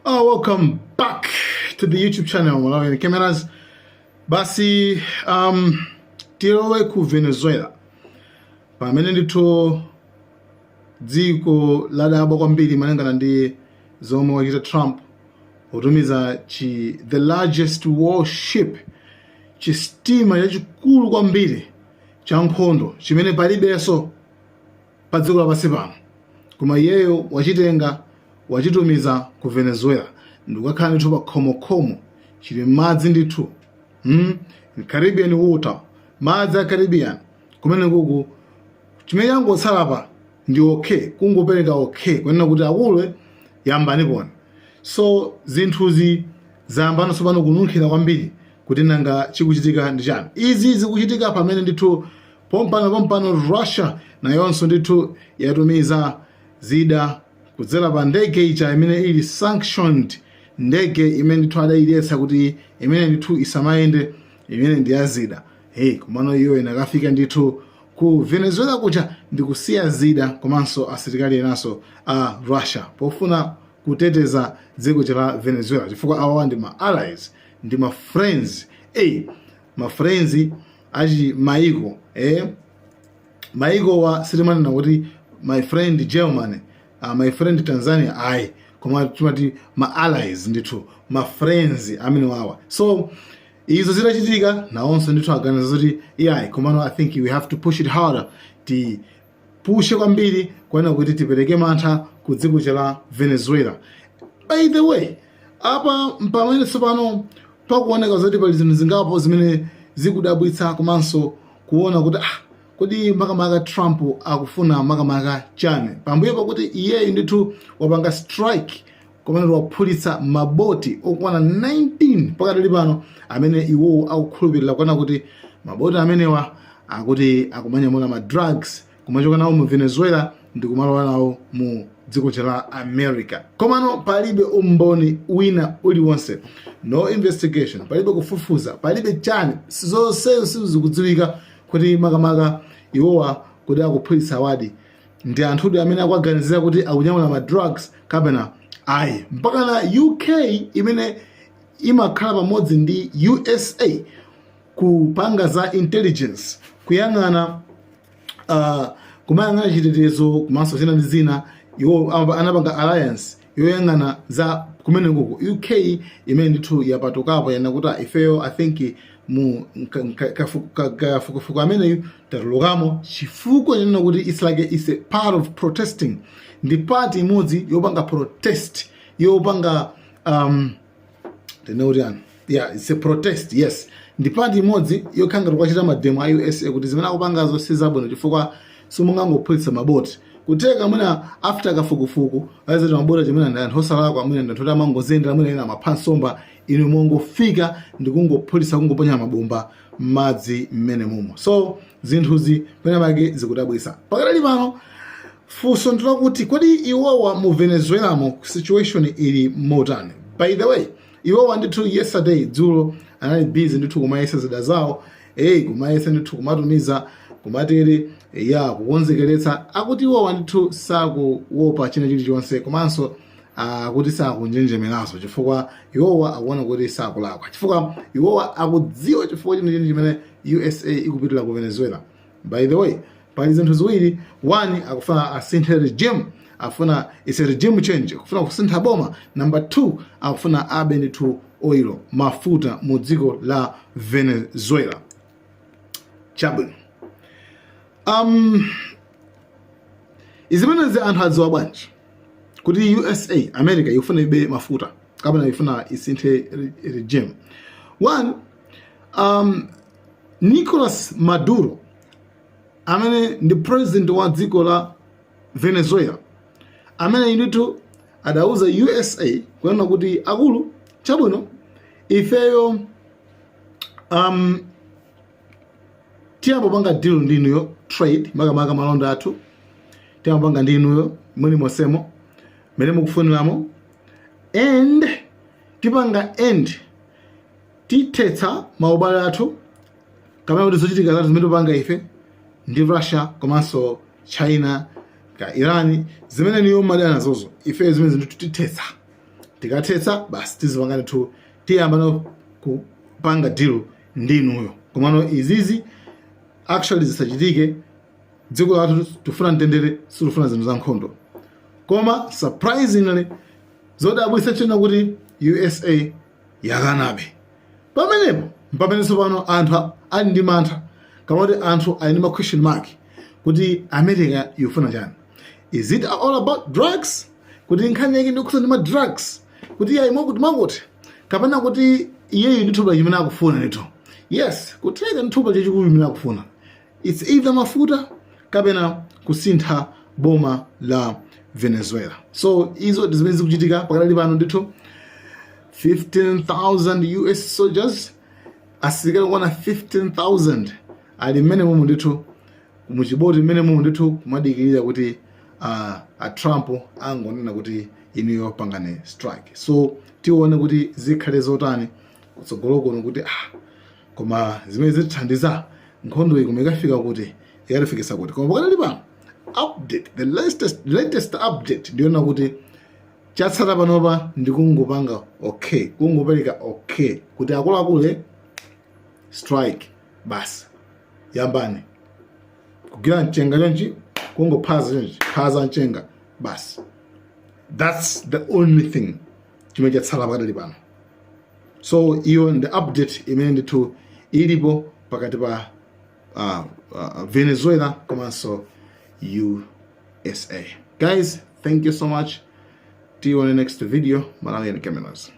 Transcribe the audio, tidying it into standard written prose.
Oh, welcome back to the YouTube channel. Malawi cameras. Basi tilowe ku Venezuela. Pamene ndithu dziko ladabwa kwambiri malingana ndi zomwe wachita Trump kutumiza the largest warship chistima chachikulu kwambiri cha nkhondo chimene palibenso pa dziko lapansi pano. Koma iyeyo wachitumiza ku Venezuela ndikukakhala ndithu pa khomokhomo chili madzi ndithu Caribbean water, madzi a Caribbean kumene kuku chimene changotsala pa ndi okay, kungopereka okay kwenena kuti akulu yambani pona. So zinthuzi zayambanso pano kununkhira kwambiri kuti nanga chikuchitika ndi chani. Izi zikuchitika pamene ndithu pompano Russia nayonso ndithu yatumiza zida kudzera pa ndege ija imene ili sanctioned, ndege imene ndithu adayiletsa kuti imene ndithu isamayende, imene ndi yazida. Komano iyo inakafika ndithu ku Venezuela kuja ndikusiya zida komanso asilikali enaso a Russia pofuna kuteteza dziko la Venezuela chifukwa awawa ndi ma allies, ndi ma friends. Ma friends achi maiko maiko wa sitimanena kuti my friend Germany, my friend Tanzania, koma tumati ma allies ndithu, ma friends amene wawa. So izo zitachitika nawonso ndithu aganiza zoti komano I think we have to push it harder, pushe kwambiri kwena kuti tipereke mantha ku dziko la Venezuela. By the way, apa pamene tsopano pakuoneka zoti pali zinthu zingapo zimene zikudabwitsa komanso kuona kuti kodi makamaka Trump akufuna makamaka chani pambuyo pakuti iyeyo ndithu wapanga strike komene waphulitsa maboti okwana 19 pakati pano amene iwowo akukhulupirira kuona kuti maboti amenewa akuti akumanyamula ma drugs kumachoka nawo mu Venezuela ndi kumalowa nawo mu dziko la America. Komano palibe umboni wina uliwonse, no investigation, palibe kufufuza, palibe chani, zonse sizikudziwika kuti makamaka iwowa kuti akuphulitsa wadi ndi anthu amene akuaganizira kuti akunyamula ma drugs kapena mpaka na UK imene imakhala pamodzi ndi USA kupanga za intelligence, kuyang'ana kumayang'ana chitetezo komanso zina ndi zina. Iwo anapanga alliance yoyang'ana za kumene kuku UK imene ndithu yapatukapo yana kuti ifeyo I think mu kafukufuku ameneyu tatulukamo chifukwa chanena kuti it's a part of protesting, ndi party imodzi yopanga protest, yopanga it's a protest, yes, ndi party imodzi yokhanga kwachita mademo a USA kuti zimene akupangazo sizabwino chifukwa simungangophulitsa maboti kuteka mwina after kafukufuku azati mabota chimene ndi anthu osalakwa mwina ndi anthu kuti amangozendera mwina ena maphansomba inu mongofika ndi kungophulitsa kungoponya mabomba m'madzi mmene mumo. So zinthuzi pena pake zikudabwitsa pakali pano. Funso ndikuti kodi iwowa mu Venezuela mo situation ili motani. By the way, iwowa ndithu yesterday dzulo anali busy ndithu kumayesa zida zawo, kumayesa ndithu kumatumiza kumatere kukonzekeretsa akuti iwowa ndithu sakuopa china chilichonse komanso akuti sakunjenjemeraso chifukwa iwowa akuona kuti sakulakwa chifukwa iwowa akudziwa chifukwa chino chimene USA ikupitira ku Venezuela. By the way, pali zinthu ziwiri. One, akufuna asinthe regime, afuna it's a regime change, akufuna kusintha boma. Number 2, akufuna abe ndithu oil, mafuta mu dziko la Venezuela. Chabwino. Izimene anthu adziwa bwanji kuti USA, America ifuna ibe mafuta kapena ifuna isinthe regime. One, Nicolas Maduro amene ndi president wa dziko la Venezuela amene ndithu adauza USA kuona kuti akulu chabwino ifeyo tiyambopanga deal ndinuyo, trade makamaka malonda athu tiyambopanga ndinuyo mwini mosemo mene mukufuniramo, and tipanga end titetsa maubale athu kamene kuti zochitika zathu zimene tupanga ife ndi Russia komanso China ka Iran zimene niyo madana zozo ife zimene zinthu titetsa tikathetsa basi tizipanga ndithu tiyamba no kupanga deal ndi inuyo. Komano izizi actually zisachitike. Dziko lathu tufuna mtendere, silufuna zinthu za nkhondo. Koma surprisingly zodabwitsa chena kuti USA yakanabe. Pamenenso pano anthu ali ndi mantha, kamati anthu ali ndi ma question mark kuti America yofuna chani. Is it all about drugs? Kuti nkhani yake ndi kusa ndi ma drugs, kuti yayi mwakuti kapena kuti iyeyo ndi thupa chimene akufuna ndithu. Yes, kutrade ndi thupa chachikulu chimene akufuna. It's either mafuta kapena kusintha boma la Venezuela. So izo zimene zikuchitika pakali pano ndithu 15,000 US soldiers, asilikali kwana 15,000 ali mmene momwe ndithu muchiboti mmene momwe ndithu kumadikirira kuti a Trump angonena kuti inuyo pangane strike. So tione kuti zikhale zotani kutsogolo kuno kuti koma zimene zithandiza nkhondo iyi ikafika kuti ikalifikisa kuti. Koma pakali pano update, the latest update ndiona kuti chatsata panopa ndikungopanga okay, kungopereka okay kuti akuluakulu strike basi yambani kugira mchenga chonchi kungophaza chonchi phaza mchenga basi. That's the only thing chimene chatsala pakali pano. So iyo ndi update imene ndithu ilipo pakati pa Venezuela komanso USA. Guys, thank you so much. See you on the next video. Malawi and Cameras.